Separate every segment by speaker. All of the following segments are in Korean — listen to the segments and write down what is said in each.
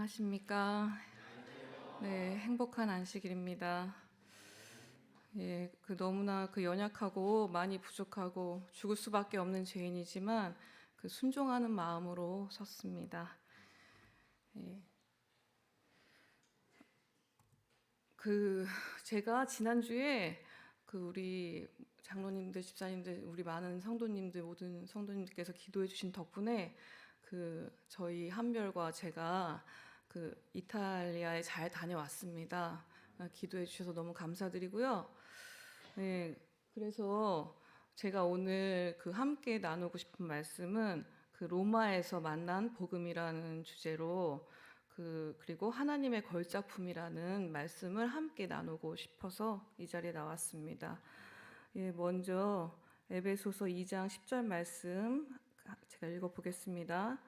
Speaker 1: 안녕하십니까? 네, 행복한 안식일입니다. 예, 너무나 연약하고 많이 부족하고 죽을 수밖에 없는 죄인이지만 순종하는 마음으로 섰습니다. 예, 제가 지난주에 우리 장로님들, 집사님들, 우리 많은 성도님들, 모든 성도님들께서 기도해 주신 덕분에 저희 한별과 제가 이탈리아에 잘 다녀왔습니다. 기도해 주셔서 너무 감사드리고요. 네, 그래서 제가 오늘 함께 나누고 싶은 말씀은 로마에서 만난 복음이라는 주제로 그리고 하나님의 걸작품이라는 말씀을 함께 나누고 싶어서 이 자리에 나왔습니다. 예, 먼저 에베소서 2장 10절 말씀 제가 읽어보겠습니다.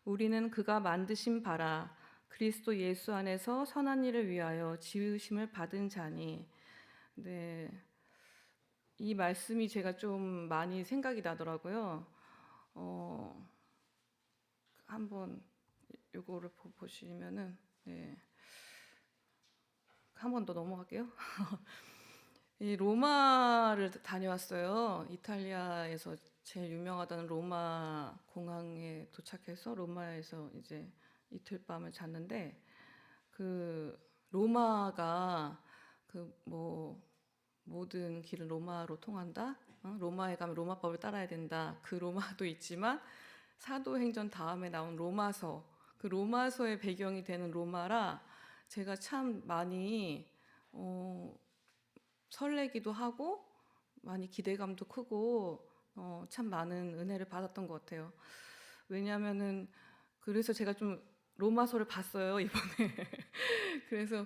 Speaker 1: 우리는 그가 만드신 바라 그리스도 예수 안에서 선한 일을 위하여 지으심을 받은 자니. 네, 이 말씀이 제가 좀 많이 생각이 나더라고요. 한번 요거를 보시면은, 네, 한 번 더 넘어갈게요. 이 로마를 다녀왔어요. 이탈리아에서 제일 유명하다는 로마 공항에 도착해서 로마에서 이제 이틀 밤을 잤는데 로마가 모든 길은 로마로 통한다. 로마에 가면 로마법을 따라야 된다. 로마도 있지만 사도행전 다음에 나온 로마서, 로마서의 배경이 되는 로마라 제가 참 많이 설레기도 하고 많이 기대감도 크고 참 많은 은혜를 받았던 것 같아요. 왜냐하면은 그래서 제가 좀 로마서를 봤어요 이번에. 그래서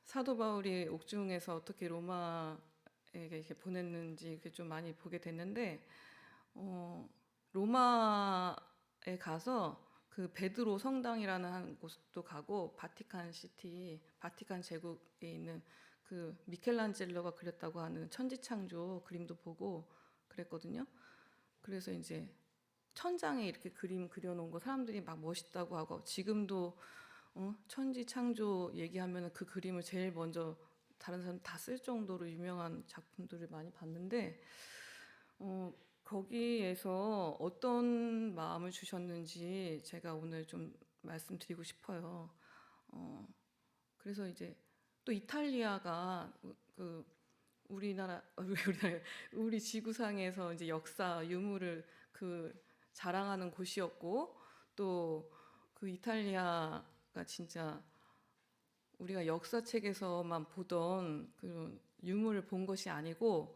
Speaker 1: 사도 바울이 옥중에서 어떻게 로마에게 이렇게 보냈는지 좀 많이 보게 됐는데 로마에 가서 베드로 성당이라는 한 곳도 가고 바티칸 시티, 바티칸 제국에 있는 미켈란젤로가 그렸다고 하는 천지창조 그림도 보고 그랬거든요. 그래서 이제 천장에 이렇게 그림 그려놓은 거 사람들이 막 멋있다고 하고 지금도 천지창조 얘기하면 그 그림을 제일 먼저 다른 사람 다 쓸 정도로 유명한 작품들을 많이 봤는데 거기에서 어떤 마음을 주셨는지 제가 오늘 좀 말씀드리고 싶어요. 그래서 이제 또 이탈리아가 우리 지구상에서 이제 역사 유물을 자랑하는 곳이었고 또 이탈리아가 진짜 우리가 역사책에서만 보던 유물을 본 것이 아니고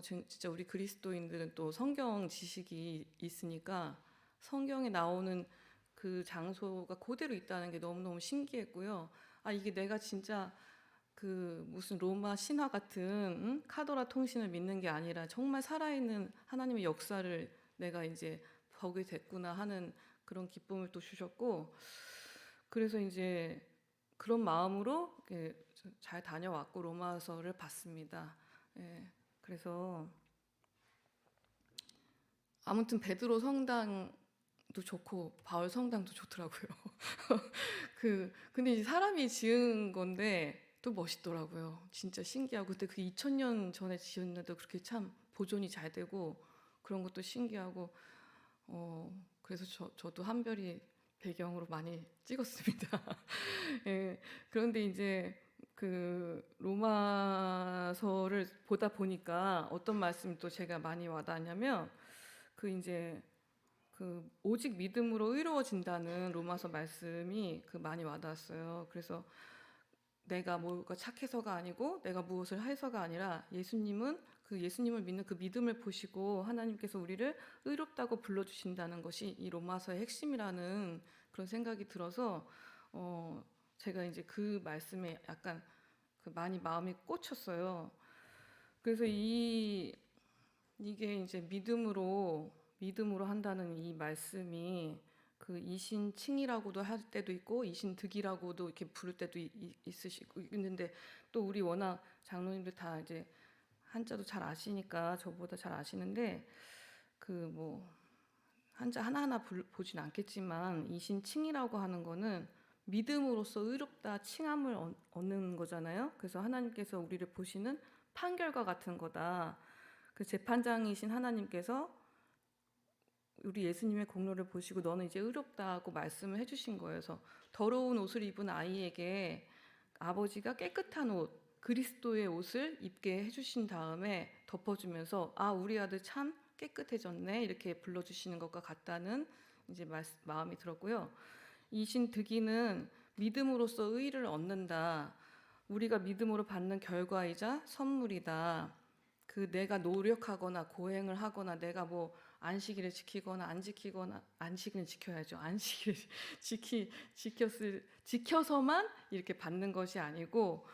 Speaker 1: 진짜 우리 그리스도인들은 또 성경 지식이 있으니까 성경에 나오는 장소가 그대로 있다는 게 너무너무 신기했고요. 이게 내가 진짜 무슨 로마 신화 같은 카더라 통신을 믿는 게 아니라 정말 살아있는 하나님의 역사를 내가 이제 보게 됐구나 하는 그런 기쁨을 또 주셨고, 그래서 이제 그런 마음으로 잘 다녀왔고 로마서를 봤습니다. 예, 그래서 아무튼 베드로 성당도 좋고 바울 성당도 좋더라고요. 근데 이제 사람이 지은 건데 또 멋있더라고요. 진짜 신기하고 그때 2000년 전에 지었는데도 그렇게 참 보존이 잘 되고 그런 것도 신기하고 그래서 저도 한별이 배경으로 많이 찍었습니다. 예, 그런데 이제 로마서를 보다 보니까 어떤 말씀이 또 제가 많이 와닿냐면 이제 오직 믿음으로 의로워진다는 로마서 말씀이 많이 와닿았어요. 그래서 내가 뭐가 착해서가 아니고 내가 무엇을 해서가 아니라 예수님을 믿는 믿음을 보시고 하나님께서 우리를 의롭다고 불러주신다는 것이 이 로마서의 핵심이라는 그런 생각이 들어서 제가 이제 말씀에 약간 많이 마음이 꽂혔어요. 그래서 이게 이제 믿음으로 한다는 이 말씀이 이신칭이라고도 할 때도 있고 이신득이라고도 이렇게 부를 때도 있으시고 있는데 또 우리 워낙 장로님들 다 이제 한자도 잘 아시니까 저보다 잘 아시는데 한자 하나하나 보진 않겠지만 이신칭이라고 하는 거는 믿음으로써 의롭다 칭함을 얻는 거잖아요. 그래서 하나님께서 우리를 보시는 판결과 같은 거다. 그 재판장이신 하나님께서 우리 예수님의 공로를 보시고 너는 이제 의롭다고 말씀을 해주신 거예요. 그래서 더러운 옷을 입은 아이에게 아버지가 깨끗한 옷, 그리스도의 옷을 입게 해주신 다음에 덮어주면서 아 우리 아들 참 깨끗해졌네 이렇게 불러주시는 것과 같다는 이제 마음이 들었고요. 이신 득이는 믿음으로써 의를 얻는다. 우리가 믿음으로 받는 결과이자 선물이다. 그 내가 노력하거나 고행을 하거나 내가 뭐 안식일을 지키거나 안 지키거나 안식일은 지켜야죠. 안식일을 지켜서만 이렇게 받는 것이 아니고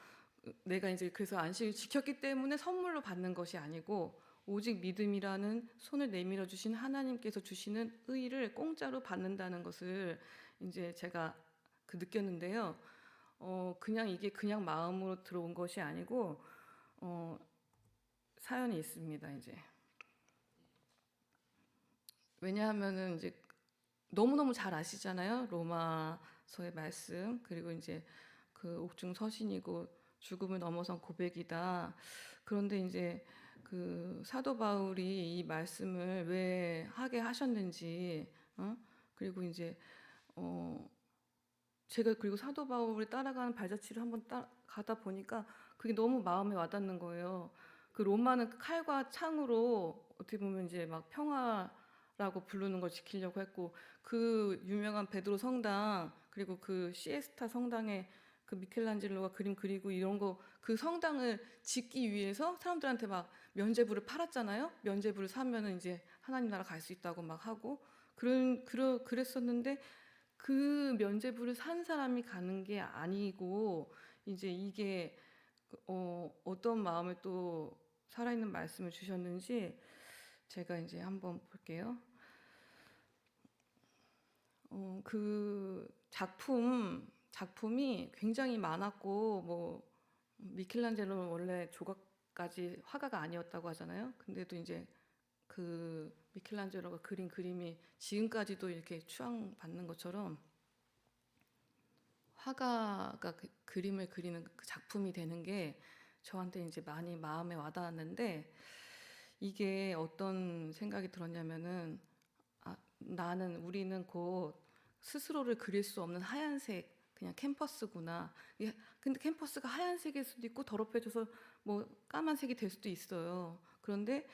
Speaker 1: 내가 이제 그래서 안식을 지켰기 때문에 선물로 받는 것이 아니고 오직 믿음이라는 손을 내밀어 주신 하나님께서 주시는 의를 공짜로 받는다는 것을 이제 제가 느꼈는데요. 그냥 이게 그냥 마음으로 들어온 것이 아니고 사연이 있습니다. 이제 왜냐하면은 이제 너무너무 잘 아시잖아요. 로마서의 말씀. 그리고 이제 그 옥중 서신이고 죽음을 넘어선 고백이다. 그런데 이제 그 사도 바울이 이 말씀을 왜 하게 하셨는지, 그리고 이제 제가 그리고 사도 바울이 따라가는 발자취를 한번 가다 보니까 그게 너무 마음에 와닿는 거예요. 그 로마는 칼과 창으로 어떻게 보면 이제 막 평화라고 부르는 걸 지키려고 했고 그 유명한 베드로 성당 그리고 그 시에스타 성당에 그 미켈란젤로가 그림 그리고 이런 거 그 성당을 짓기 위해서 사람들한테 막 면죄부를 팔았잖아요. 면죄부를 사면은 이제 하나님 나라 갈 수 있다고 막 하고 그랬었는데 그 면죄부를 산 사람이 가는 게 아니고 이제 이게 어떤 마음을 또 살아있는 말씀을 주셨는지 제가 이제 한번 볼게요. 그 작품이 굉장히 많았고 뭐 미켈란젤로는 원래 조각까지 화가가 아니었다고 하잖아요. 근데도 이제 그 미켈란젤로가 그린 그림이 지금까지도 이렇게 추앙받는 것처럼 화가가 그림을 그리는 그 작품이 되는 게 저한테 이제 많이 마음에 와닿았는데 이게 어떤 생각이 들었냐면은 우리는 곧 스스로를 그릴 수 없는 하얀색 그냥 캔버스구나. 근데 캔버스가 하얀색일 수도 있고 더럽혀져서 뭐 까만색이 될 수도 있어요. 그런데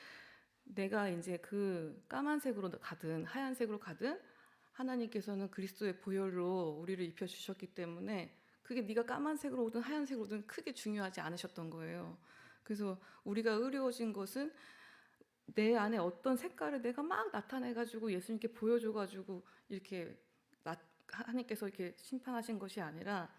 Speaker 1: 내가 이제 그 까만색으로 가든 하얀색으로 가든 하나님께서는 그리스도의 보혈로 우리를 입혀주셨기 때문에 그게 네가 까만색으로 오든 하얀색으로 오든 크게 중요하지 않으셨던 거예요. 그래서 우리가 의로워진 것은 내 안에 어떤 색깔을 내가 막 나타내가지고 예수님께 보여줘가지고 이렇게 하나님께서 이렇게 심판하신 것이 아니라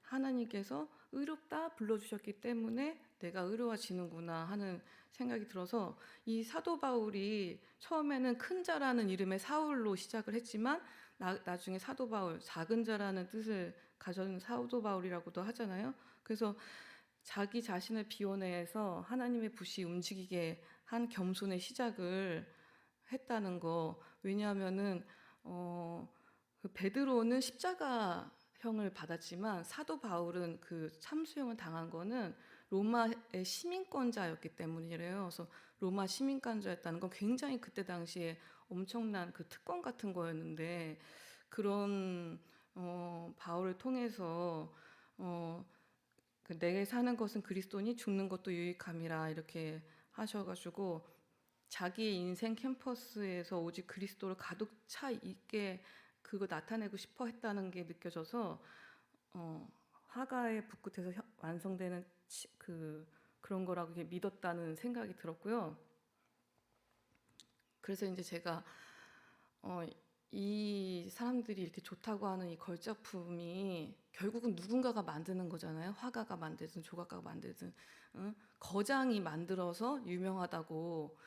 Speaker 1: 하나님께서 의롭다 불러주셨기 때문에 내가 의로워지는구나 하는 생각이 들어서 이 사도 바울이 처음에는 큰 자라는 이름의 사울로 시작을 했지만 나중에 사도 바울, 작은 자라는 뜻을 가진 사도 바울이라고도 하잖아요. 그래서 자기 자신을 비워내서 하나님의 붓이 움직이게 한 겸손의 시작을 했다는 거. 왜냐하면은 그 베드로는 십자가형을 받았지만 사도 바울은 그 참수형을 당한 거는 로마의 시민권자였기 때문이래요. 그래서 로마 시민권자였다는 건 굉장히 그때 당시에 엄청난 그 특권 같은 거였는데 그런 바울을 통해서 내게 사는 것은 그리스도니 죽는 것도 유익함이라 이렇게 하셔가지고 자기의 인생 캠퍼스에서 오직 그리스도를 가득 차 있게 그거 나타내고 싶어 했다는 게 느껴져서 화가의 붓끝에서 완성되는 그런 거라고 믿었다는 생각이 들었고요. 그래서 이제 제가 이 사람들이 이렇게 좋다고 하는 이 걸작품이 결국은 누군가가 만드는 거잖아요. 화가가 만들든 조각가가 만들든 거장이 만들어서 유명하다고.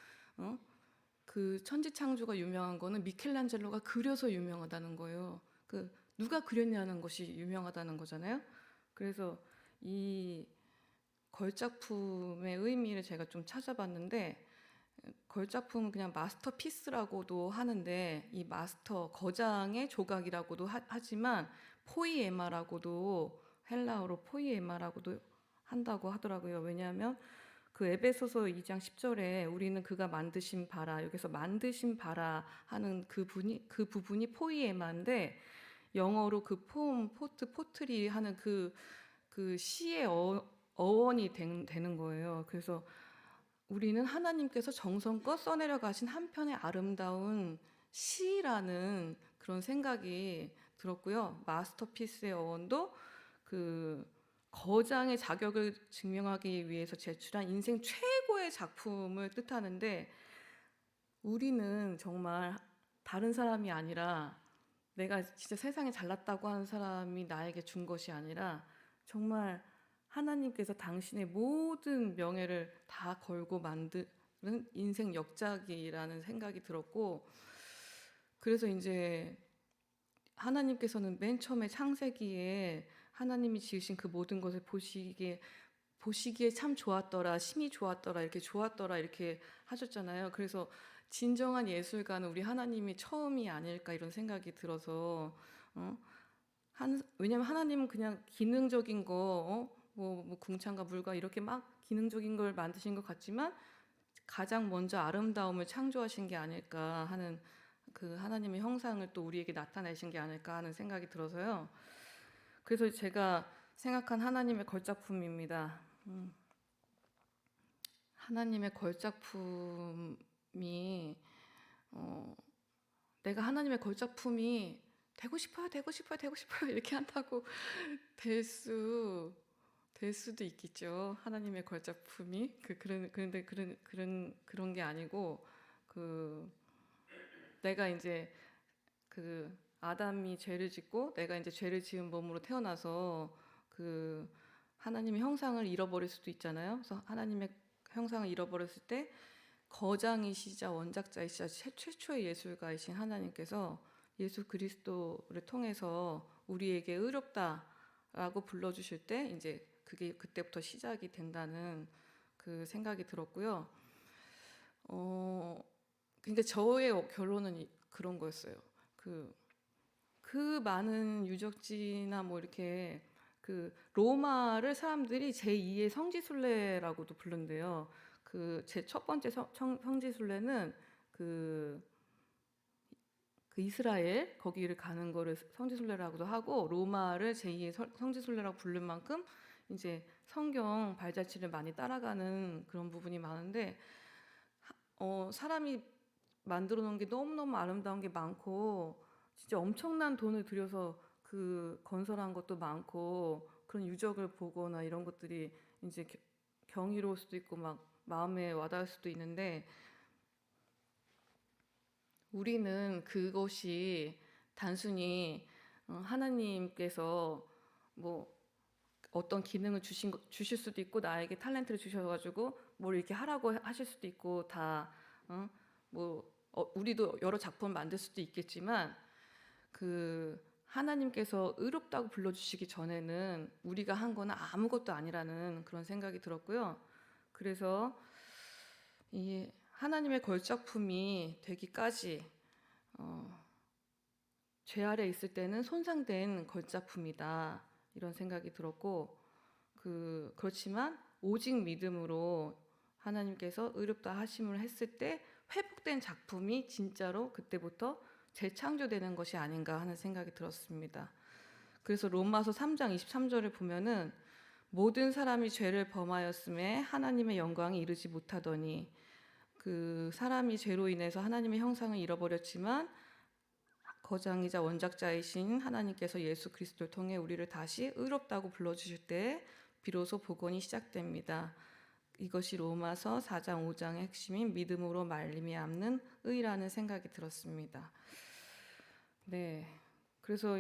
Speaker 1: 그 천지창조가 유명한 거는 미켈란젤로가 그려서 유명하다는 거예요. 그 누가 그렸냐는 것이 유명하다는 거잖아요. 그래서 이 걸작품의 의미를 제가 좀 찾아봤는데 걸작품은 그냥 마스터피스라고도 하는데 이 마스터 거장의 조각이라고도 하지만 포이에마라고도 헬라어로 포이에마라고도 한다고 하더라고요. 왜냐하면 그 에베소서 2장 10절에 우리는 그가 만드신 바라, 여기서 만드신 바라 하는 그 부분이 포이에마인데 영어로 그 포트리 하는 그 시의 어원이 되는 거예요. 그래서 우리는 하나님께서 정성껏 써내려 가신 한 편의 아름다운 시라는 그런 생각이 들었고요. 마스터피스의 어원도 그 거장의 자격을 증명하기 위해서 제출한 인생 최고의 작품을 뜻하는데 우리는 정말 다른 사람이 아니라 내가 진짜 세상에 잘났다고 하는 사람이 나에게 준 것이 아니라 정말 하나님께서 당신의 모든 명예를 다 걸고 만드는 인생 역작이라는 생각이 들었고 그래서 이제 하나님께서는 맨 처음에 창세기에 하나님이 지으신 그 모든 것을 보시기에 참 좋았더라, 심히 좋았더라, 이렇게 좋았더라 이렇게 하셨잖아요. 그래서 진정한 예술가는 우리 하나님이 처음이 아닐까 이런 생각이 들어서 왜냐면 하나님은 그냥 기능적인 거 뭐 궁창과 물과 이렇게 막 기능적인 걸 만드신 것 같지만 가장 먼저 아름다움을 창조하신 게 아닐까 하는 그 하나님의 형상을 또 우리에게 나타내신 게 아닐까 하는 생각이 들어서요. 그래서 제가 생각한 하나님의 걸작품입니다. 하나님의 걸작품이 내가 하나님의 걸작품이 되고 싶어요 이렇게 한다고 될 수도 있겠죠. 하나님의 걸작품이 그런데 그런 게 아니고 내가 이제 아담이 죄를 짓고 내가 이제 죄를 지은 몸으로 태어나서 하나님의 형상을 잃어버릴 수도 있잖아요. 그래서 하나님의 형상을 잃어버렸을 때 거장이시자 원작자이시자 최초의 예술가이신 하나님께서 예수 그리스도를 통해서 우리에게 의롭다라고 불러주실 때 이제 그게 그때부터 시작이 된다는 그 생각이 들었고요. 그러니까 저의 결론은 그런 거였어요. 그 많은 유적지나 뭐 이렇게 로마를 사람들이 제2의 성지순례라고도 부른대요. 제 첫 번째 성지순례는 그 이스라엘 거기를 가는 거를 성지순례라고도 하고 로마를 제2의 성지순례라고 부를 만큼 이제 성경 발자취를 많이 따라가는 그런 부분이 많은데 사람이 만들어 놓은 게 너무너무 아름다운 게 많고 진짜 엄청난 돈을 들여서 건설한 것도 많고 그런 유적을 보거나 이런 것들이 이제 경이로울 수도 있고 막 마음에 와닿을 수도 있는데 우리는 그것이 단순히 하나님께서 뭐 어떤 기능을 주실 수도 있고 나에게 탤런트를 주셔가지고 뭘 이렇게 하라고 하실 수도 있고 우리도 여러 작품을 만들 수도 있겠지만 하나님께서 의롭다고 불러주시기 전에는 우리가 한 거는 아무것도 아니라는 그런 생각이 들었고요. 그래서 이 하나님의 걸작품이 되기까지 죄 아래 있을 때는 손상된 걸작품이다 이런 생각이 들었고 그렇지만 오직 믿음으로 하나님께서 의롭다 하심을 했을 때 회복된 작품이 진짜로 그때부터 재창조되는 것이 아닌가 하는 생각이 들었습니다. 그래서 로마서 3장 23절을 보면은 모든 사람이 죄를 범하였음에 하나님의 영광이 이르지 못하더니 사람이 죄로 인해서 하나님의 형상을 잃어버렸지만 거장이자 원작자이신 하나님께서 예수 그리스도를 통해 우리를 다시 의롭다고 불러주실 때 비로소 복원이 시작됩니다. 이것이 로마서 4장 5장의 핵심인 믿음으로 말미암는 의라는 생각이 들었습니다. 네, 그래서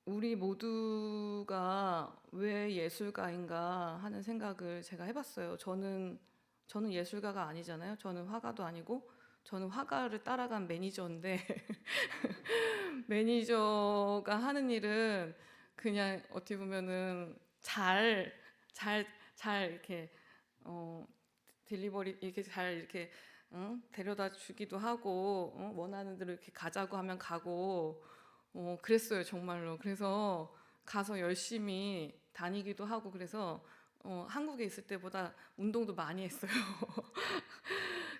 Speaker 1: 우리 모두가 왜 예술가인가 하는 생각을 제가 해봤어요. 저는 예술가가 아니잖아요. 저는 화가도 아니고 저는 화가를 따라간 매니저인데 매니저가 하는 일은 그냥 어떻게 보면은 잘 이렇게 딜리버리 이렇게 잘 이렇게 데려다 주기도 하고 원하는 대로 이렇게 가자고 하면 가고 그랬어요 정말로. 그래서 가서 열심히 다니기도 하고 그래서 한국에 있을 때보다 운동도 많이 했어요.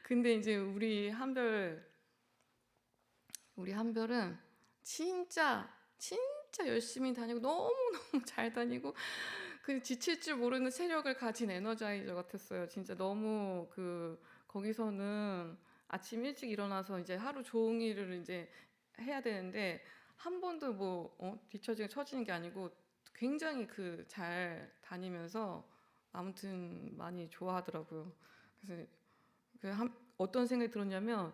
Speaker 1: 근데 이제 우리 한별은 진짜 진짜 열심히 다니고 너무너무 잘 다니고 그 지칠 줄 모르는 체력을 가진 에너자이저 같았어요. 진짜 너무 거기서는 아침 일찍 일어나서 이제 하루 종일을 이제 해야 되는데 한 번도 뭐 뒤처지고 처지는 게 아니고 굉장히 잘 다니면서 아무튼 많이 좋아하더라고요. 그래서 어떤 생각이 들었냐면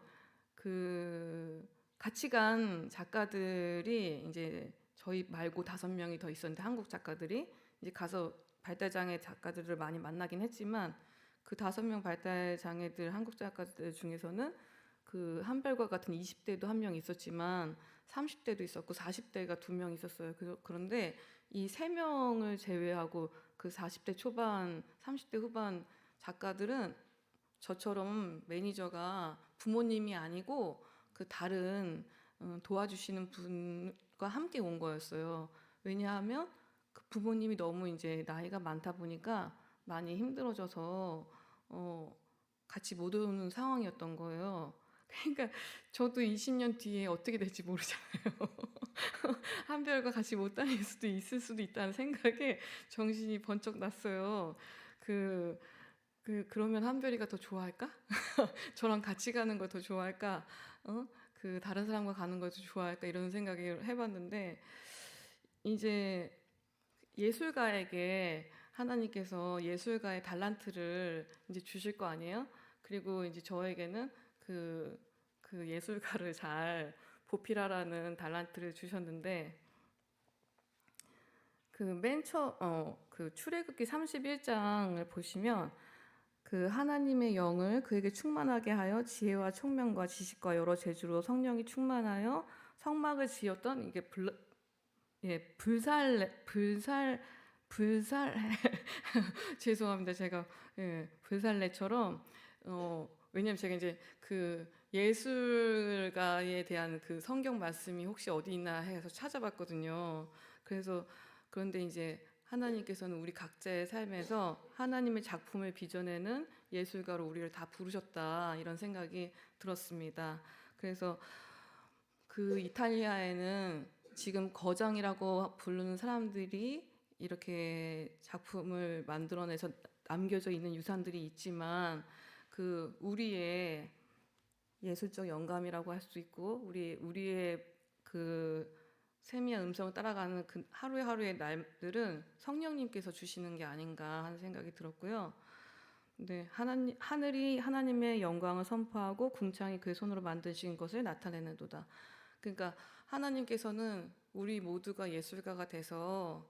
Speaker 1: 그 같이 간 작가들이 이제 저희 말고 5명이 더 있었는데 한국 작가들이 이제 가서 발달장애 작가들을 많이 만나긴 했지만 그 5명 발달장애들 한국 작가들 중에서는 그 한별과 같은 20대도 한 명 있었지만 30대도 있었고 40대가 2명 있었어요. 그런데 이 3명을 제외하고 그 40대 초반, 30대 후반 작가들은 저처럼 매니저가 부모님이 아니고 그 다른 도와주시는 분과 함께 온 거였어요. 왜냐하면 그 부모님이 너무 이제 나이가 많다 보니까 많이 힘들어져서 같이 못 오는 상황이었던 거예요. 그러니까 저도 20년 뒤에 어떻게 될지 모르잖아요. 한별과 같이 못 다닐 수도 있을 수도 있다는 생각에 정신이 번쩍 났어요. 그러면 한별이가 더 좋아할까? 저랑 같이 가는 걸 더 좋아할까? 다른 사람과 가는 걸 더 좋아할까? 이런 생각을 해봤는데 이제 예술가에게 하나님께서 예술가의 달란트를 이제 주실 거 아니에요? 그리고 이제 저에게는 그 예술가를 잘 보필하라는 달란트를 주셨는데 그 출애굽기 31장을 보시면 그 하나님의 영을 그에게 충만하게 하여 지혜와 총명과 지식과 여러 재주로 성령이 충만하여 성막을 지었던 이게 불살 죄송합니다. 제가 불살레처럼 왜냐면 제가 이제 그 예술가에 대한 그 성경 말씀이 혹시 어디 있나 해서 찾아봤거든요. 그런데 이제 하나님께서는 우리 각자의 삶에서 하나님의 작품을 빚어내는 예술가로 우리를 다 부르셨다 이런 생각이 들었습니다. 그래서 그 이탈리아에는 지금 거장이라고 부르는 사람들이 이렇게 작품을 만들어내서 남겨져 있는 유산들이 있지만 그 우리의 예술적 영감이라고 할 수 있고 우리의 그 세미한 음성을 따라가는 그 하루의 날들은 성령님께서 주시는 게 아닌가 하는 생각이 들었고요. 네, 하늘이 하나님의 영광을 선포하고 궁창이 그의 손으로 만드신 것을 나타내는도다. 그러니까 하나님께서는 우리 모두가 예술가가 돼서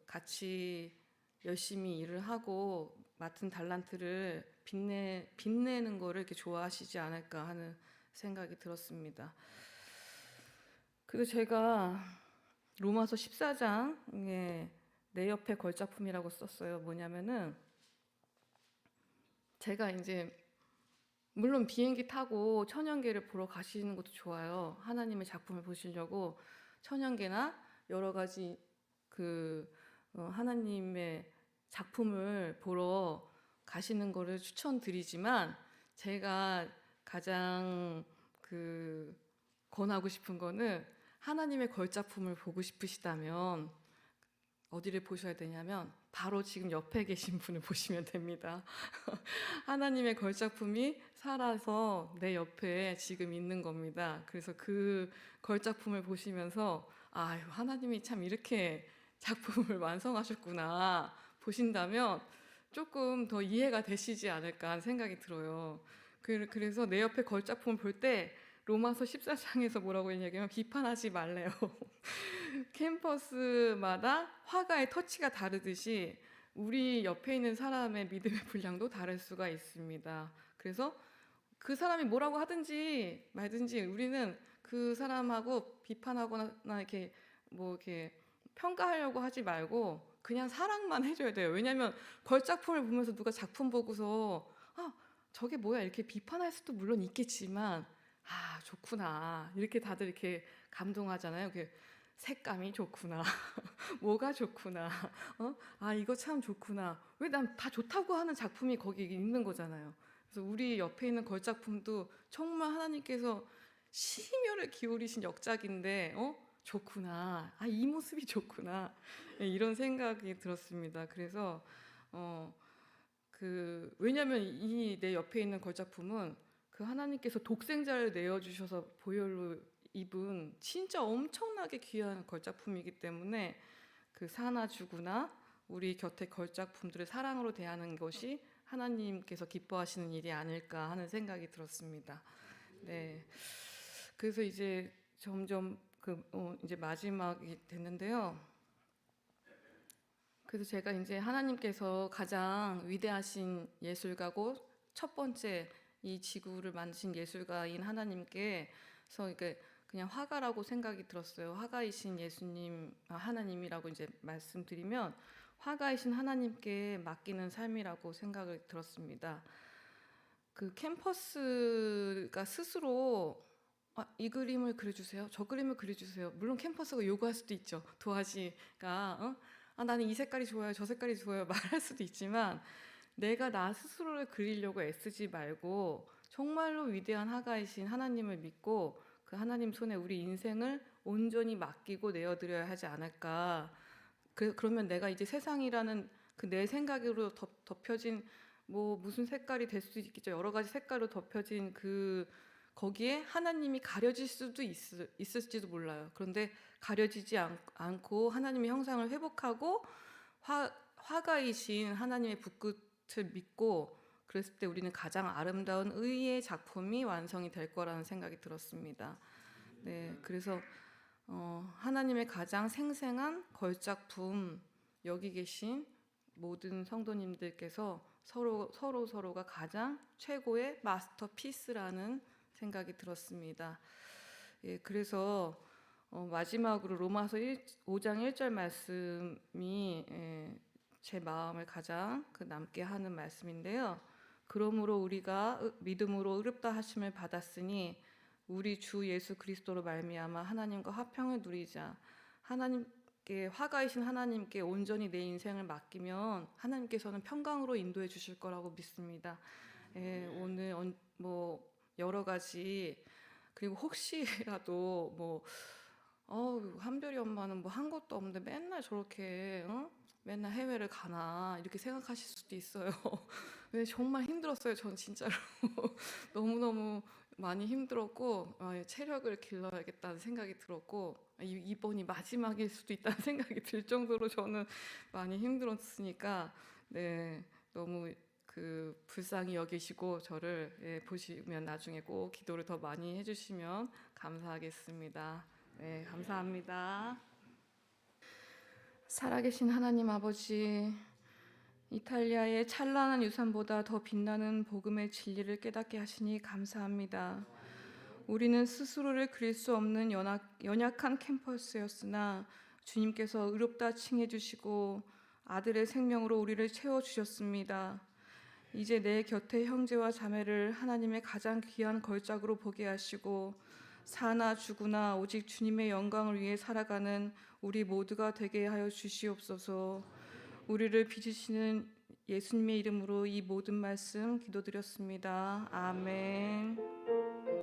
Speaker 1: 같이 열심히 일을 하고 맡은 달란트를 빛내는 거를 이렇게 좋아하시지 않을까 하는 생각이 들었습니다. 그리고 제가 로마서 14장에 내 옆에 걸작품이라고 썼어요. 뭐냐면은 제가 이제 물론 비행기 타고 천연계를 보러 가시는 것도 좋아요. 하나님의 작품을 보시려고 천연계나 여러 가지 하나님의 작품을 보러 가시는 거를 추천드리지만 제가 가장 권하고 싶은 거는 하나님의 걸작품을 보고 싶으시다면 어디를 보셔야 되냐면 바로 지금 옆에 계신 분을 보시면 됩니다. 하나님의 걸작품이 살아서 내 옆에 지금 있는 겁니다. 그래서 그 걸작품을 보시면서 아유, 하나님이 참 이렇게 작품을 완성하셨구나 보신다면 조금 더 이해가 되시지 않을까 하는 생각이 들어요. 그래서 내 옆에 걸작품을 볼 때 로마서 14장에서 뭐라고 했냐면 비판하지 말래요. 캠퍼스마다 화가의 터치가 다르듯이 우리 옆에 있는 사람의 믿음의 분량도 다를 수가 있습니다. 그래서 그 사람이 뭐라고 하든지 말든지 우리는 그 사람하고 비판하거나 이렇게 평가하려고 하지 말고 그냥 사랑만 해줘야 돼요. 왜냐하면 걸작품을 보면서 누가 작품 보고서 저게 뭐야 이렇게 비판할 수도 물론 있겠지만 아 좋구나 이렇게 다들 이렇게 감동하잖아요. 그 색감이 좋구나. 뭐가 좋구나. 아 이거 참 좋구나. 왜 난 다 좋다고 하는 작품이 거기 있는 거잖아요. 그래서 우리 옆에 있는 걸작품도 정말 하나님께서 심혈을 기울이신 역작인데 좋구나. 아 이 모습이 좋구나. 예, 이런 생각이 들었습니다. 그래서 왜냐면 이 내 옆에 있는 걸작품은 그 하나님께서 독생자를 내어주셔서 보혈로 입은 진짜 엄청나게 귀한 걸작품이기 때문에 그 사나 죽으나 우리 곁에 걸작품들을 사랑으로 대하는 것이 하나님께서 기뻐하시는 일이 아닐까 하는 생각이 들었습니다. 네. 그래서 이제 점점 이제 마지막이 됐는데요. 그래서 제가 이제 하나님께서 가장 위대하신 예술가고 첫 번째 이 지구를 만드신 예술가인 하나님께서 이게 그냥 화가라고 생각이 들었어요. 화가이신 예수님, 하나님이라고 이제 말씀드리면 화가이신 하나님께 맡기는 삶이라고 생각을 들었습니다. 그 캠퍼스가 스스로 이 그림을 그려주세요. 저 그림을 그려주세요. 물론 캠퍼스가 요구할 수도 있죠. 도화지가 나는 이 색깔이 좋아요. 저 색깔이 좋아요. 말할 수도 있지만 내가 나 스스로를 그리려고 애쓰지 말고 정말로 위대한 화가이신 하나님을 믿고 그 하나님 손에 우리 인생을 온전히 맡기고 내어드려야 하지 않을까. 그러면 내가 이제 세상이라는 그 내 생각으로 덮여진 뭐 무슨 색깔이 될 수도 있겠죠. 여러 가지 색깔로 덮여진 거기에 하나님이 가려질 수도 있을지도 몰라요. 그런데 가려지지 않고 하나님의 형상을 회복하고 화가이신 하나님의 붓끝을 믿고 그랬을 때 우리는 가장 아름다운 의의 작품이 완성이 될 거라는 생각이 들었습니다. 네, 그래서 하나님의 가장 생생한 걸작품 여기 계신 모든 성도님들께서 서로가 가장 최고의 마스터피스라는 생각이 들었습니다. 예, 그래서 마지막으로 로마서 5장 1절 말씀이 제 마음을 가장 남게 하는 말씀인데요. 그러므로 우리가 믿음으로 의롭다 하심을 받았으니 우리 주 예수 그리스도로 말미암아 하나님과 화평을 누리자. 하나님께 화가이신 하나님께 온전히 내 인생을 맡기면 하나님께서는 평강으로 인도해 주실 거라고 믿습니다. 예, 오늘 뭐 여러 가지 그리고 혹시라도 한별이 엄마는 뭐 한 것도 없는데 맨날 저렇게 맨날 해외를 가나 이렇게 생각하실 수도 있어요. 근데 정말 힘들었어요. 전 진짜로 너무너무 많이 힘들었고 체력을 길러야겠다는 생각이 들었고 이번이 마지막일 수도 있다는 생각이 들 정도로 저는 많이 힘들었으니까 네 너무 불쌍히 여기시고 저를 보시면 나중에 꼭 기도를 더 많이 해주시면 감사하겠습니다. 네, 감사합니다. 살아계신 하나님 아버지, 이탈리아의 찬란한 유산보다 더 빛나는 복음의 진리를 깨닫게 하시니 감사합니다. 우리는 스스로를 그릴 수 없는 연약한 캠퍼스였으나 주님께서 의롭다 칭해 주시고 아들의 생명으로 우리를 채워 주셨습니다. 이제 내 곁에 형제와 자매를 하나님의 가장 귀한 걸작으로 보게 하시고 사나 죽으나 오직 주님의 영광을 위해 살아가는 우리 모두가 되게 하여 주시옵소서. 우리를 빚으시는 예수님의 이름으로 이 모든 말씀 기도드렸습니다. 아멘.